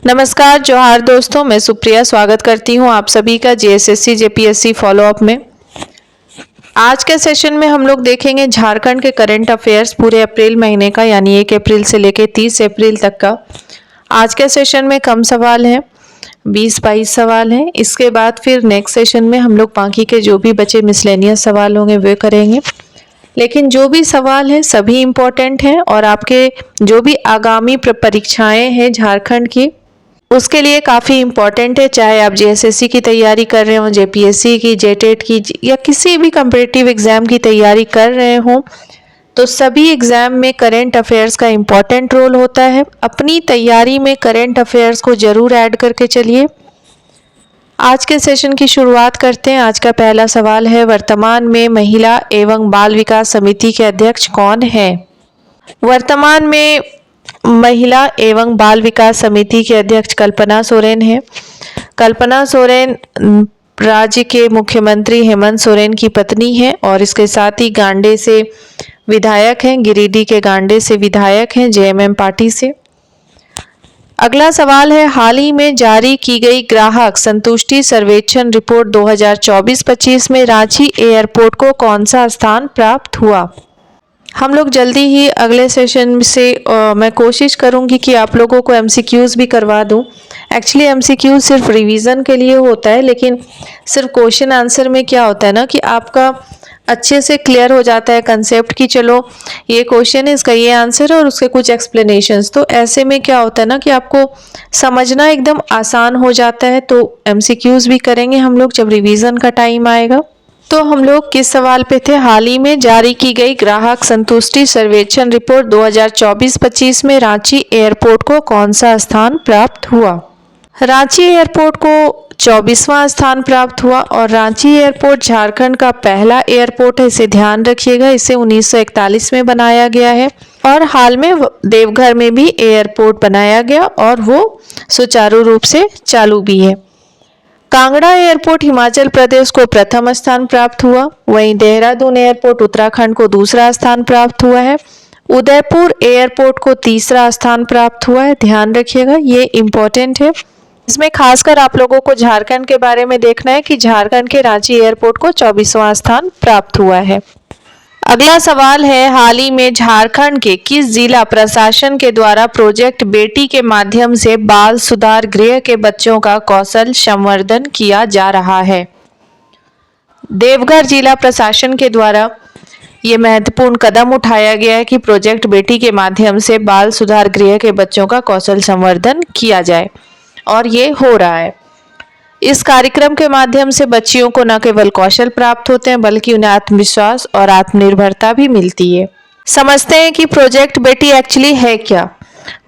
नमस्कार जोहार दोस्तों, मैं सुप्रिया स्वागत करती हूं आप सभी का जेएसएससी जेपीएससी फॉलोअप में। आज के सेशन में हम लोग देखेंगे झारखंड के करंट अफेयर्स पूरे अप्रैल महीने का, यानी 1 अप्रैल से लेकर 30 अप्रैल तक का। आज के सेशन में कम सवाल हैं, 20-22 सवाल हैं। इसके बाद फिर नेक्स्ट सेशन में हम लोग बाकी के जो भी बचे मिसलेनियस सवाल होंगे वे करेंगे। लेकिन जो भी सवाल हैं सभी इम्पोर्टेंट हैं और आपके जो भी आगामी परीक्षाएं हैं झारखंड की उसके लिए काफ़ी इम्पॉर्टेंट है। चाहे आप जेएसएससी की तैयारी कर रहे हो, जेपीएससी की, जेटेट की या किसी भी कम्पिटिटिव एग्ज़ाम की तैयारी कर रहे हो, तो सभी एग्ज़ाम में करंट अफेयर्स का इम्पॉर्टेंट रोल होता है। अपनी तैयारी में करंट अफेयर्स को ज़रूर ऐड करके चलिए। आज के सेशन की शुरुआत करते हैं। आज का पहला सवाल है, वर्तमान में महिला एवं बाल विकास समिति के अध्यक्ष कौन है? वर्तमान में महिला एवं बाल विकास समिति के अध्यक्ष कल्पना सोरेन है। कल्पना सोरेन राज्य के मुख्यमंत्री हेमंत सोरेन की पत्नी है और इसके साथ ही गांडे से विधायक हैं, गिरिडीह के गांडे से विधायक हैं जेएमएम पार्टी से। अगला सवाल है, हाल ही में जारी की गई ग्राहक संतुष्टि सर्वेक्षण रिपोर्ट 2024-25 में रांची एयरपोर्ट को कौन सा स्थान प्राप्त हुआ? हम लोग जल्दी ही अगले सेशन से मैं कोशिश करूंगी कि आप लोगों को एमसीक्यूज़ भी करवा दूं। एक्चुअली एमसीक्यूज़ सिर्फ रिवीजन के लिए होता है, लेकिन सिर्फ क्वेश्चन आंसर में क्या होता है ना कि आपका अच्छे से क्लियर हो जाता है कंसेप्ट कि चलो ये क्वेश्चन है, इसका ये आंसर है और उसके कुछ एक्सप्लेनेशंस। तो ऐसे में क्या होता है ना कि आपको समझना एकदम आसान हो जाता है। तो एमसीक्यूज़ भी करेंगे हम लोग जब रिवीजन का टाइम आएगा। तो हम लोग किस सवाल पे थे? हाल ही में जारी की गई ग्राहक संतुष्टि सर्वेक्षण रिपोर्ट 2024-25 में रांची एयरपोर्ट को कौन सा स्थान प्राप्त हुआ? रांची एयरपोर्ट को 24वां स्थान प्राप्त हुआ और रांची एयरपोर्ट झारखंड का पहला एयरपोर्ट है, इसे ध्यान रखिएगा। इसे 1941 में बनाया गया है और हाल में देवघर में भी एयरपोर्ट बनाया गया और वो सुचारू रूप से चालू भी है। कांगड़ा एयरपोर्ट हिमाचल प्रदेश को प्रथम स्थान प्राप्त हुआ, वहीं देहरादून एयरपोर्ट उत्तराखंड को दूसरा स्थान प्राप्त हुआ है। उदयपुर एयरपोर्ट को तीसरा स्थान प्राप्त हुआ है, ध्यान रखिएगा, ये इम्पोर्टेंट है। इसमें खासकर आप लोगों को झारखंड के बारे में देखना है कि झारखंड के रांची एयरपोर्ट को 24वां स्थान प्राप्त हुआ है। अगला सवाल है, हाल ही में झारखंड के किस जिला प्रशासन के द्वारा प्रोजेक्ट बेटी के माध्यम से बाल सुधार गृह के बच्चों का कौशल संवर्धन किया जा रहा है? देवघर जिला प्रशासन के द्वारा ये महत्वपूर्ण कदम उठाया गया है कि प्रोजेक्ट बेटी के माध्यम से बाल सुधार गृह के बच्चों का कौशल संवर्धन किया जाए और ये हो रहा है। इस कार्यक्रम के माध्यम से बच्चियों को न केवल कौशल प्राप्त होते हैं बल्कि उन्हें आत्मविश्वास और आत्मनिर्भरता भी मिलती है। समझते हैं कि प्रोजेक्ट बेटी एक्चुअली है क्या।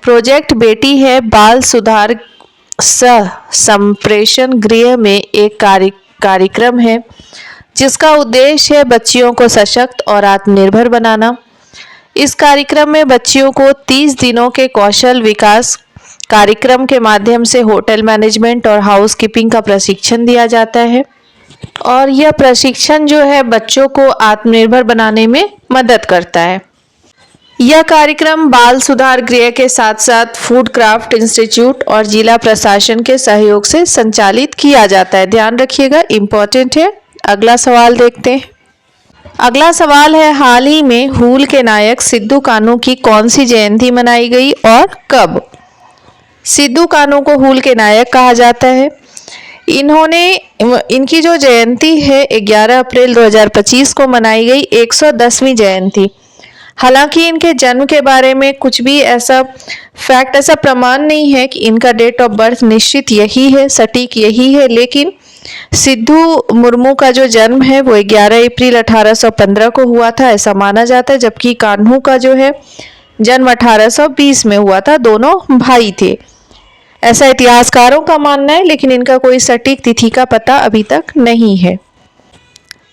प्रोजेक्ट बेटी है बाल सुधार सह संप्रेषण गृह में एक कार्यक्रम है जिसका उद्देश्य है बच्चियों को सशक्त और आत्मनिर्भर बनाना। इस कार्यक्रम में बच्चियों को 30 दिनों के कौशल विकास कार्यक्रम के माध्यम से होटल मैनेजमेंट और हाउस कीपिंग का प्रशिक्षण दिया जाता है और यह प्रशिक्षण जो है बच्चों को आत्मनिर्भर बनाने में मदद करता है। यह कार्यक्रम बाल सुधार गृह के साथ साथ फूड क्राफ्ट इंस्टीट्यूट और जिला प्रशासन के सहयोग से संचालित किया जाता है, ध्यान रखिएगा, इम्पोर्टेंट है। अगला सवाल देखते हैं। अगला सवाल है, हाल ही में हूल के नायक सिद्धू कान्हू की कौन सी जयंती मनाई गई और कब? सिद्धू कान्हू को हूल के नायक कहा जाता है। इनकी जो जयंती है 11 अप्रैल 2025 को मनाई गई 110वीं जयंती। हालांकि इनके जन्म के बारे में कुछ भी ऐसा फैक्ट, ऐसा प्रमाण नहीं है कि इनका डेट ऑफ बर्थ निश्चित यही है, सटीक यही है, लेकिन सिद्धू मुर्मू का जो जन्म है वो 11 अप्रैल 1815 को हुआ था, ऐसा माना जाता है, जबकि कान्हू का जो है जन्म 1820 में हुआ था। दोनों भाई थे, ऐसा इतिहासकारों का मानना है, लेकिन इनका कोई सटीक तिथि का पता अभी तक नहीं है।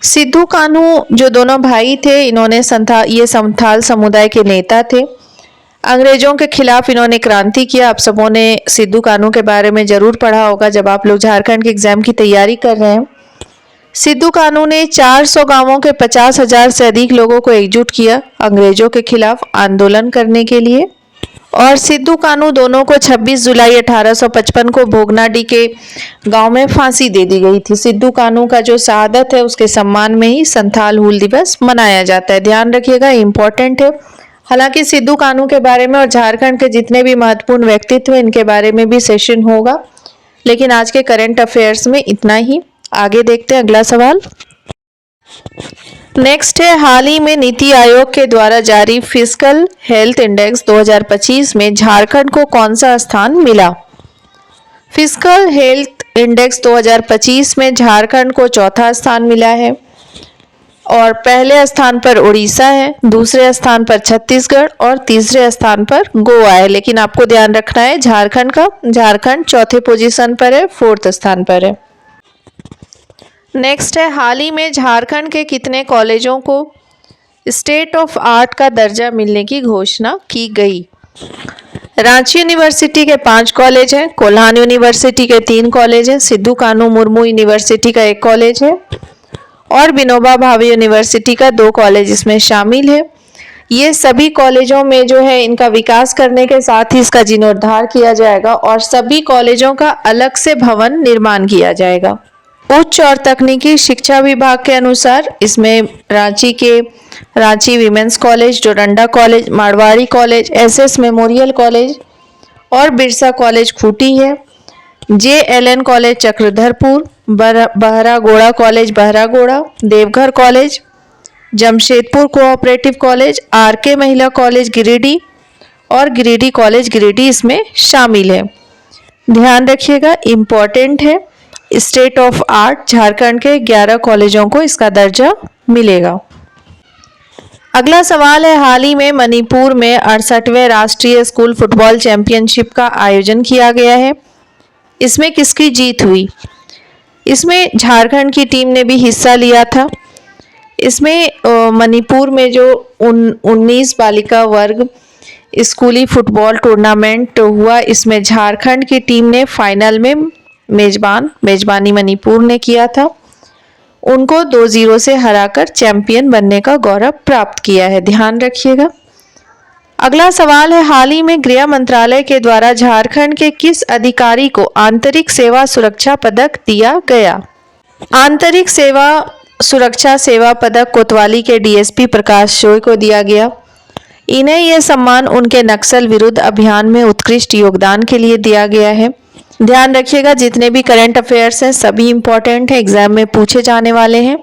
सिद्धू कान्हू जो दोनों भाई थे, इन्होंने संथाल समुदाय के नेता थे। अंग्रेजों के खिलाफ इन्होंने क्रांति किया। आप सबों ने सिद्धू कान्हू के बारे में जरूर पढ़ा होगा जब आप लोग झारखंड के एग्जाम की तैयारी कर रहे हैं। सिद्धू कान्हू ने 400 गांवों के 50,000 से अधिक लोगों को एकजुट किया अंग्रेजों के खिलाफ आंदोलन करने के लिए। और सिद्धू कान्हू दोनों को 26 जुलाई 1855 को भोगनाडी के गांव में फांसी दे दी गई थी। सिद्धू कान्हू का जो शहादत है उसके सम्मान में ही संथाल हूल दिवस मनाया जाता है, ध्यान रखिएगा, इंपॉर्टेंट है। हालांकि सिद्धू कान्हू के बारे में और झारखंड के जितने भी महत्वपूर्ण व्यक्तित्व इनके बारे में भी सेशन होगा, लेकिन आज के करंट अफेयर्स में इतना ही। आगे देखते हैं अगला सवाल। नेक्स्ट है, हाल ही में नीति आयोग के द्वारा जारी फिस्कल हेल्थ इंडेक्स 2025 में झारखंड को कौन सा स्थान मिला? फिस्कल हेल्थ इंडेक्स 2025 में झारखंड को चौथा स्थान मिला है और पहले स्थान पर उड़ीसा है, दूसरे स्थान पर छत्तीसगढ़ और तीसरे स्थान पर गोवा है। लेकिन आपको ध्यान रखना है झारखंड का, झारखंड चौथे पोजीशन पर है, फोर्थ स्थान पर है। नेक्स्ट है, हाल ही में झारखंड के कितने कॉलेजों को स्टेट ऑफ आर्ट का दर्जा मिलने की घोषणा की गई? रांची यूनिवर्सिटी के 5 कॉलेज हैं, कोल्हान यूनिवर्सिटी के 3 कॉलेज हैं, सिद्धू कान्हू मुर्मू यूनिवर्सिटी का 1 कॉलेज है और विनोबा भावे यूनिवर्सिटी का 2 कॉलेज इसमें शामिल है। ये सभी कॉलेजों में जो है इनका विकास करने के साथ ही इसका जीर्णोद्धार किया जाएगा और सभी कॉलेजों का अलग से भवन निर्माण किया जाएगा। उच्च और तकनीकी शिक्षा विभाग के अनुसार इसमें Ranchi women's college, Doranda college, Marwari college, SS memorial college और बिरसा कॉलेज खूंटी है। JLN college Chakradharpur, Baharagora college Baharagora, Deoghar college, Jamshedpur cooperative college, RK महिला कॉलेज गिरिडीह और गिरिडीह कॉलेज गिरिडीह इसमें शामिल है। ध्यान रखिएगा, इम्पॉर्टेंट है। स्टेट ऑफ आर्ट झारखंड के 11 कॉलेजों को इसका दर्जा मिलेगा। अगला सवाल है, हाल ही में मणिपुर में 68वें राष्ट्रीय स्कूल फुटबॉल चैंपियनशिप का आयोजन किया गया है। इसमें किसकी जीत हुई? इसमें झारखंड की टीम ने भी हिस्सा लिया था। इसमें मणिपुर में जो 19 बालिका वर्ग स्कूली फुटबॉल टूर्नामेंट हुआ, इसमें झारखंड की टीम ने फाइनल में मेजबानी मणिपुर ने किया था। उनको 2-0 से हराकर चैंपियन बनने का गौरव प्राप्त किया है, ध्यान रखिएगा। अगला सवाल है, हाल ही में गृह मंत्रालय के द्वारा झारखंड के किस अधिकारी को आंतरिक सेवा सुरक्षा पदक दिया गया? आंतरिक सेवा सुरक्षा सेवा पदक कोतवाली के DSP प्रकाश जोय को दिया गया। इन्हें यह सम्मान उनके नक्सल विरुद्ध अभियान में उत्कृष्ट योगदान के लिए दिया गया है। ध्यान रखिएगा, जितने भी करंट अफेयर्स हैं सभी इंपॉर्टेंट हैं, एग्जाम में पूछे जाने वाले हैं।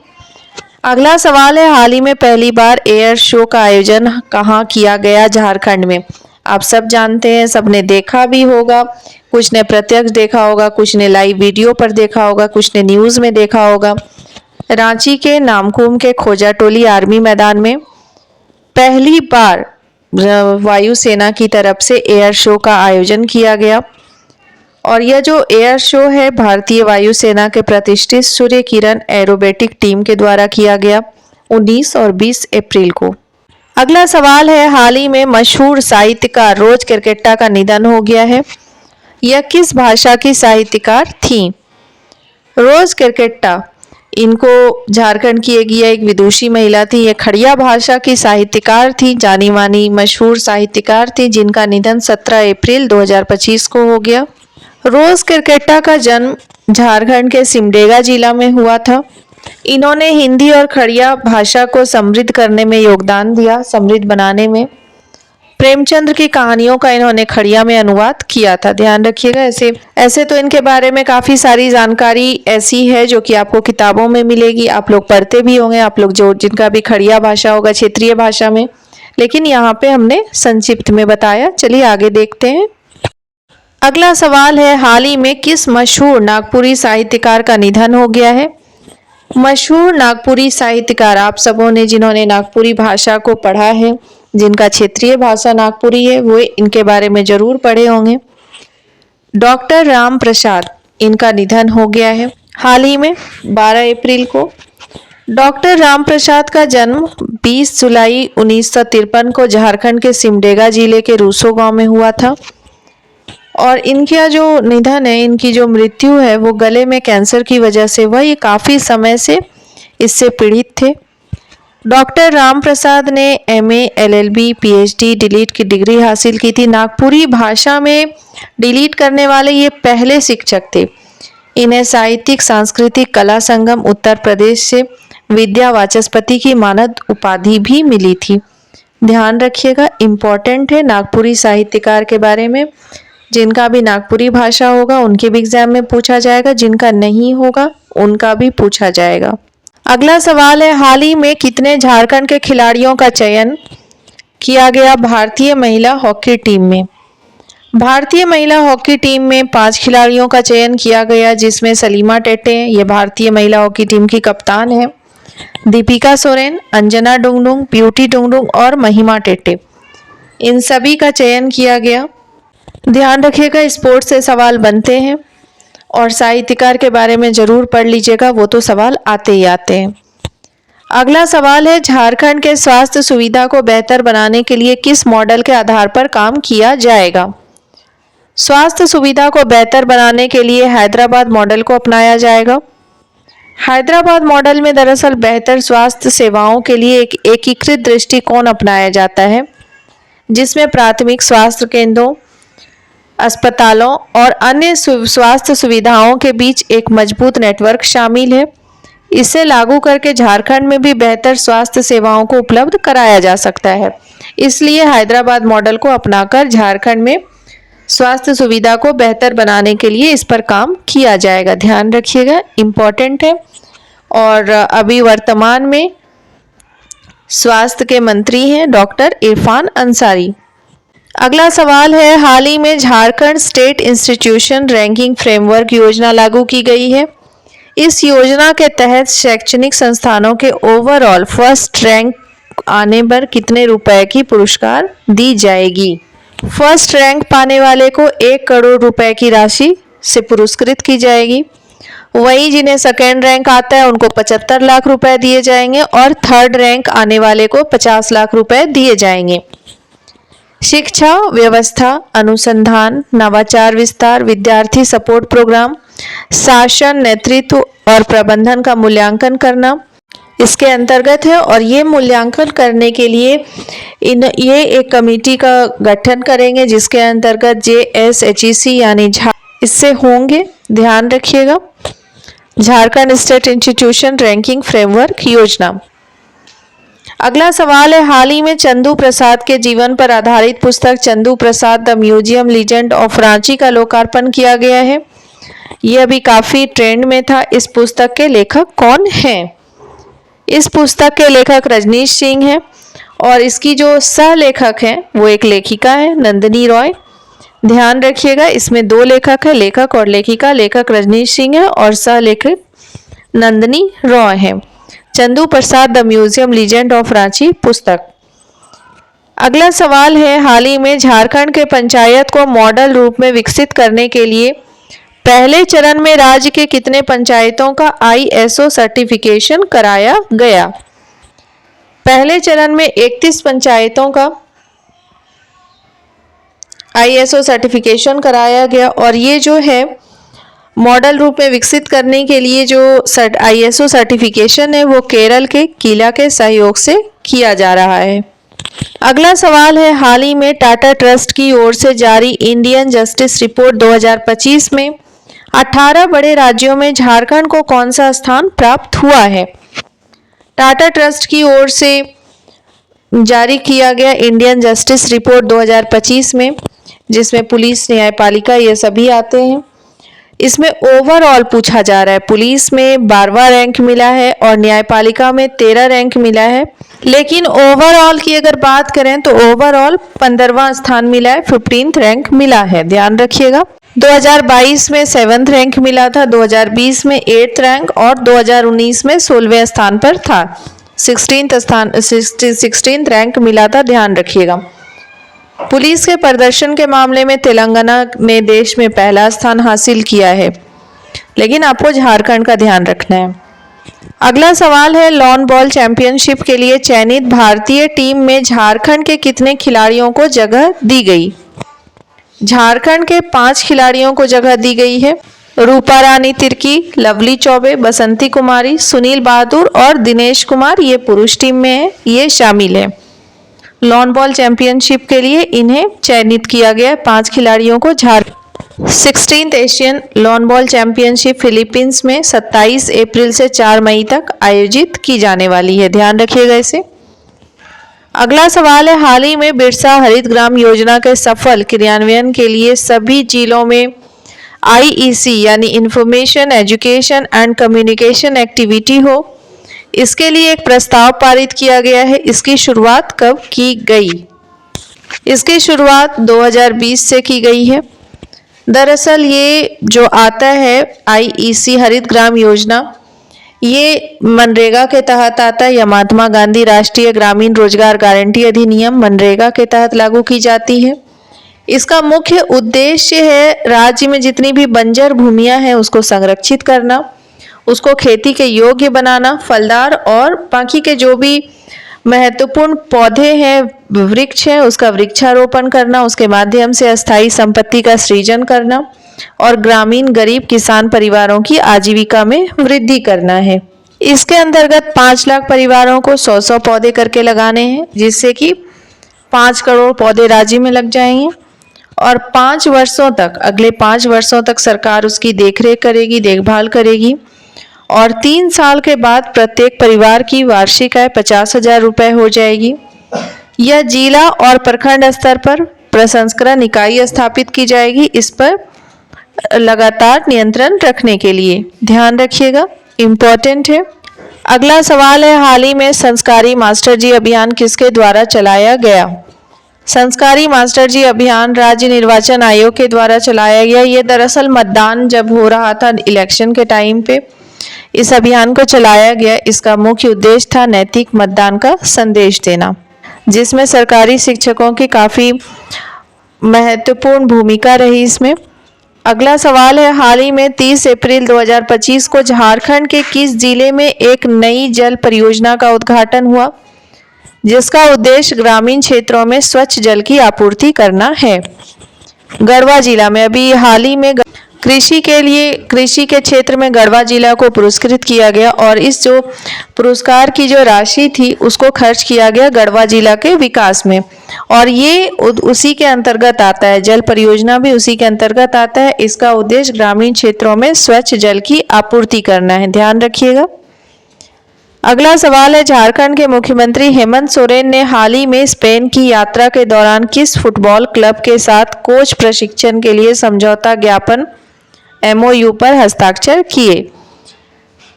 अगला सवाल है, हाल ही में पहली बार एयर शो का आयोजन कहाँ किया गया? झारखंड में। आप सब जानते हैं, सबने देखा भी होगा, कुछ ने प्रत्यक्ष देखा होगा, कुछ ने लाइव वीडियो पर देखा होगा, कुछ ने न्यूज़ में देखा होगा। रांची के नामकुम के खोजाटोली आर्मी मैदान में पहली बार वायुसेना की तरफ से एयर शो का आयोजन किया गया और यह जो एयर शो है भारतीय वायुसेना के प्रतिष्ठित सूर्य किरण एरोबेटिक टीम के द्वारा किया गया 19 और 20 अप्रैल को। अगला सवाल है, हाल ही में मशहूर साहित्यकार रोज केरकेट्टा का निधन हो गया है। यह किस भाषा की साहित्यकार थी? रोज केरकेट्टा, इनको झारखंड की एक विदुषी महिला थी। यह खड़िया भाषा की साहित्यकार थी, जानी मानी मशहूर साहित्यकार थी, जिनका निधन 17 अप्रैल 2025 को हो गया। रोज केरकेट्टा का जन्म झारखंड के सिमडेगा जिला में हुआ था। इन्होंने हिंदी और खड़िया भाषा को समृद्ध करने में योगदान दिया, समृद्ध बनाने में। प्रेमचंद्र की कहानियों का इन्होंने खड़िया में अनुवाद किया था, ध्यान रखिएगा। ऐसे तो इनके बारे में काफ़ी सारी जानकारी ऐसी है जो कि आपको किताबों में मिलेगी, आप लोग पढ़ते भी होंगे, आप लोग जिनका भी खड़िया भाषा होगा क्षेत्रीय भाषा में, लेकिन यहाँ पे हमने संक्षिप्त में बताया। चलिए आगे देखते हैं। अगला सवाल है, हाल ही में किस मशहूर नागपुरी साहित्यकार का निधन हो गया है? मशहूर नागपुरी साहित्यकार, आप सबों ने जिन्होंने नागपुरी भाषा को पढ़ा है, जिनका क्षेत्रीय भाषा नागपुरी है, वो इनके बारे में जरूर पढ़े होंगे। डॉक्टर राम प्रसाद, इनका निधन हो गया है हाल ही में 12 अप्रैल को। डॉक्टर राम प्रसाद का जन्म 20 जुलाई 1953 को झारखंड के सिमडेगा जिले के रूसो गांव में हुआ था और इनका जो निधन है, इनकी जो मृत्यु है, वो गले में कैंसर की वजह से हुआ। ये काफ़ी समय से इससे पीड़ित थे। डॉक्टर राम प्रसाद ने एमए, एलएलबी, पीएचडी, डिलीट की डिग्री हासिल की थी। नागपुरी भाषा में डिलीट करने वाले ये पहले शिक्षक थे। इन्हें साहित्यिक सांस्कृतिक कला संगम उत्तर प्रदेश से विद्या वाचस्पति की मानद उपाधि भी मिली थी। ध्यान रखिएगा, इम्पॉर्टेंट है नागपुरी साहित्यकार के बारे में। जिनका भी नागपुरी भाषा होगा उनके भी एग्जाम में पूछा जाएगा, जिनका नहीं होगा उनका भी पूछा जाएगा। अगला सवाल है, हाल ही में कितने झारखंड के खिलाड़ियों का चयन किया गया भारतीय महिला हॉकी टीम में? भारतीय महिला हॉकी टीम में 5 खिलाड़ियों का चयन किया गया, जिसमें सलीमा टेटे, ये भारतीय महिला हॉकी टीम की कप्तान है, दीपिका सोरेन, अंजना डुंगडुंग, ब्यूटी डुंगडुंग और महिमा टेटे, इन सभी का चयन किया गया। ध्यान रखिएगा, स्पोर्ट्स से सवाल बनते हैं और साहित्यकार के बारे में जरूर पढ़ लीजिएगा, वो तो सवाल आते ही आते हैं। अगला सवाल है, झारखंड के स्वास्थ्य सुविधा को बेहतर बनाने के लिए किस मॉडल के आधार पर काम किया जाएगा? स्वास्थ्य सुविधा को बेहतर बनाने के लिए हैदराबाद मॉडल को अपनाया जाएगा। हैदराबाद मॉडल में दरअसल बेहतर स्वास्थ्य सेवाओं के लिए एक एकीकृत दृष्टिकोण अपनाया जाता है, जिसमें प्राथमिक स्वास्थ्य केंद्रों, अस्पतालों और अन्य स्वास्थ्य सुविधाओं के बीच एक मजबूत नेटवर्क शामिल है। इसे लागू करके झारखंड में भी बेहतर स्वास्थ्य सेवाओं को उपलब्ध कराया जा सकता है। इसलिए हैदराबाद मॉडल को अपनाकर झारखंड में स्वास्थ्य सुविधा को बेहतर बनाने के लिए इस पर काम किया जाएगा। ध्यान रखिएगा, इम्पॉर्टेंट है। और अभी वर्तमान में स्वास्थ्य के मंत्री हैं डॉक्टर इरफान अंसारी। अगला सवाल है, हाल ही में Jharkhand state institution ranking framework योजना लागू की गई है। इस योजना के तहत शैक्षणिक संस्थानों के ओवरऑल फर्स्ट रैंक आने पर कितने रुपए की पुरस्कार दी जाएगी? फर्स्ट रैंक पाने वाले को 1 करोड़ रुपए की राशि से पुरस्कृत की जाएगी। वहीं जिन्हें सेकेंड रैंक आता है उनको 75 लाख रुपए दिए जाएंगे और थर्ड रैंक आने वाले को 50 लाख रुपए दिए जाएंगे। शिक्षा व्यवस्था, अनुसंधान, नवाचार विस्तार, विद्यार्थी सपोर्ट प्रोग्राम, शासन, नेतृत्व और प्रबंधन का मूल्यांकन करना इसके अंतर्गत है। और ये मूल्यांकन करने के लिए ये एक कमेटी का गठन करेंगे, जिसके अंतर्गत JSHEC यानी इससे होंगे। ध्यान रखिएगा, Jharkhand state institution ranking framework योजना। अगला सवाल है, हाल ही में चंदू प्रसाद के जीवन पर आधारित पुस्तक Chandu Prasad the museum legend of Ranchi का लोकार्पण किया गया है। यह अभी काफी ट्रेंड में था। इस पुस्तक के लेखक कौन हैं? इस पुस्तक के लेखक रजनीश सिंह हैं और इसकी जो सहलेखक हैं वो एक लेखिका है, नंदिनी रॉय। ध्यान रखिएगा, इसमें 2 लेखक है, लेखक और लेखिका। लेखक रजनीश सिंह है और सहलेखक नंदिनी रॉय है। Chandu Prasad the museum legend of Ranchi पुस्तक। अगला सवाल है, हाल ही में झारखंड के पंचायत को मॉडल रूप में विकसित करने के लिए पहले चरण में राज्य के कितने पंचायतों का ISO सर्टिफिकेशन कराया गया? पहले चरण में 31 पंचायतों का ISO सर्टिफिकेशन कराया गया और ये जो है मॉडल रूप में विकसित करने के लिए जो ISO सर्टिफिकेशन है वो केरल के किला के सहयोग से किया जा रहा है। अगला सवाल है, हाल ही में टाटा ट्रस्ट की ओर से जारी इंडियन जस्टिस रिपोर्ट 2025 में 18 बड़े राज्यों में झारखंड को कौन सा स्थान प्राप्त हुआ है? टाटा ट्रस्ट की ओर से जारी किया गया इंडियन जस्टिस रिपोर्ट 2025 में, जिसमें पुलिस, न्यायपालिका ये सभी आते हैं। इसमें ओवरऑल पूछा जा रहा है। पुलिस में 12वां रैंक मिला है और न्यायपालिका में 13 रैंक मिला है। लेकिन ओवरऑल की अगर बात करें तो ओवरऑल 15वां स्थान मिला है, 15th रैंक मिला है। ध्यान रखिएगा, 2022 में 7th रैंक मिला था, 2020 में 8th रैंक और 2019 में 16वें स्थान पर था। 16th रैंक मिला था। ध्यान रखिएगा, पुलिस के प्रदर्शन के मामले में तेलंगाना ने देश में पहला स्थान हासिल किया है, लेकिन आपको झारखंड का ध्यान रखना है। अगला सवाल है, लॉन बॉल चैंपियनशिप के लिए चयनित भारतीय टीम में झारखंड के कितने खिलाड़ियों को जगह दी गई? झारखंड के 5 खिलाड़ियों को जगह दी गई है। रूपा रानी तिर्की, लवली चौबे, बसंती कुमारी, सुनील बहादुर और दिनेश कुमार ये पुरुष टीम में है, ये शामिल है। लॉन बॉल चैंपियनशिप के लिए इन्हें चयनित किया गया 5 खिलाड़ियों को। 16th Asian lawn ball championship Philippines में 27 अप्रैल से 4 मई तक आयोजित की जाने वाली है, ध्यान रखिएगा इसे। अगला सवाल है, हाल ही में बिरसा हरित ग्राम योजना के सफल क्रियान्वयन के लिए सभी जिलों में IEC यानी information education and communication activity हो, इसके लिए एक प्रस्ताव पारित किया गया है। इसकी शुरुआत कब की गई? इसकी शुरुआत 2020 से की गई है। दरअसल ये जो आता है IEC हरित ग्राम योजना, ये मनरेगा के तहत आता है या महात्मा गांधी राष्ट्रीय ग्रामीण रोजगार गारंटी अधिनियम मनरेगा के तहत लागू की जाती है। इसका मुख्य उद्देश्य है राज्य में जितनी भी बंजर भूमियां हैं उसको संरक्षित करना, उसको खेती के योग्य बनाना, फलदार और बाकी के जो भी महत्वपूर्ण पौधे हैं, वृक्ष हैं, उसका वृक्षारोपण करना, उसके माध्यम से अस्थायी संपत्ति का सृजन करना और ग्रामीण गरीब किसान परिवारों की आजीविका में वृद्धि करना है। इसके अंतर्गत 5 लाख परिवारों को 100-100 पौधे करके लगाने हैं, जिससे कि 5 करोड़ पौधे राज्य में लग जाएंगे और 5 वर्षों तक, अगले 5 वर्षों तक सरकार उसकी देखरेख करेगी, देखभाल करेगी और 3 साल के बाद प्रत्येक परिवार की वार्षिक आय 50,000 रुपये हो जाएगी। यह जिला और प्रखंड स्तर पर प्रसंस्करण इकाई स्थापित की जाएगी, इस पर लगातार नियंत्रण रखने के लिए, ध्यान रखिएगा, इम्पोर्टेंट है। अगला सवाल है, हाल ही में संस्कारी मास्टर जी अभियान किसके द्वारा चलाया गया? संस्कारी मास्टर जी अभियान राज्य निर्वाचन आयोग के द्वारा चलाया गया। ये दरअसल मतदान जब हो रहा था इलेक्शन के टाइम पे इस अभियान को चलाया गया। इसका मुख्य उद्देश्य था नैतिक मतदान का संदेश देना, जिसमें सरकारी शिक्षकों की काफ़ी महत्वपूर्ण भूमिका रही इसमें। अगला सवाल है, हाल ही में 30 अप्रैल 2025 को झारखंड के किस जिले में एक नई जल परियोजना का उद्घाटन हुआ, जिसका उद्देश्य ग्रामीण क्षेत्रों में स्वच्छ जल की आपूर्ति करना है? गढ़वा जिला में अभी हाल ही में कृषि के क्षेत्र में गढ़वा जिला को पुरस्कृत किया गया और इस जो पुरस्कार की जो राशि थी उसको खर्च किया गया गढ़वा जिला के विकास में और ये उसी के अंतर्गत आता है, जल परियोजना भी उसी के अंतर्गत आता है। इसका उद्देश्य ग्रामीण क्षेत्रों में स्वच्छ जल की आपूर्ति करना है, ध्यान रखिएगा। अगला सवाल है, झारखंड के मुख्यमंत्री हेमंत सोरेन ने हाल ही में स्पेन की यात्रा के दौरान किस फुटबॉल क्लब के साथ कोच प्रशिक्षण के लिए समझौता ज्ञापन MOU पर हस्ताक्षर किए?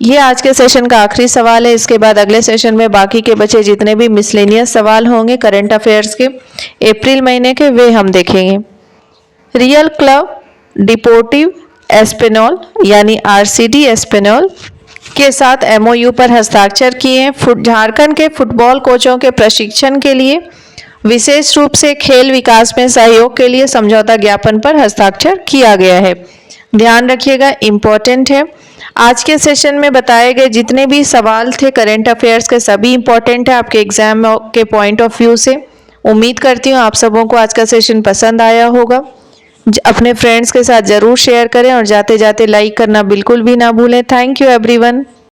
ये आज के सेशन का आखिरी सवाल है। इसके बाद अगले सेशन में बाकी के बचे जितने भी मिसलेनियस सवाल होंगे करंट अफेयर्स के अप्रैल महीने के, वे हम देखेंगे। रियल क्लब डिपोर्टिव एस्पेनॉल यानी RCD एस्पेनॉल के साथ MOU पर हस्ताक्षर किए हैं। झारखंड के फुटबॉल कोचों के प्रशिक्षण के लिए विशेष रूप से खेल विकास में सहयोग के लिए समझौता ज्ञापन पर हस्ताक्षर किया गया है, ध्यान रखिएगा, इम्पोर्टेंट है। आज के सेशन में बताए गए जितने भी सवाल थे करंट अफेयर्स के सभी इम्पोर्टेंट है आपके एग्जाम के पॉइंट ऑफ व्यू से। उम्मीद करती हूँ आप सबों को आज का सेशन पसंद आया होगा। अपने फ्रेंड्स के साथ ज़रूर शेयर करें और जाते जाते लाइक करना बिल्कुल भी ना भूलें। Thank you everyone.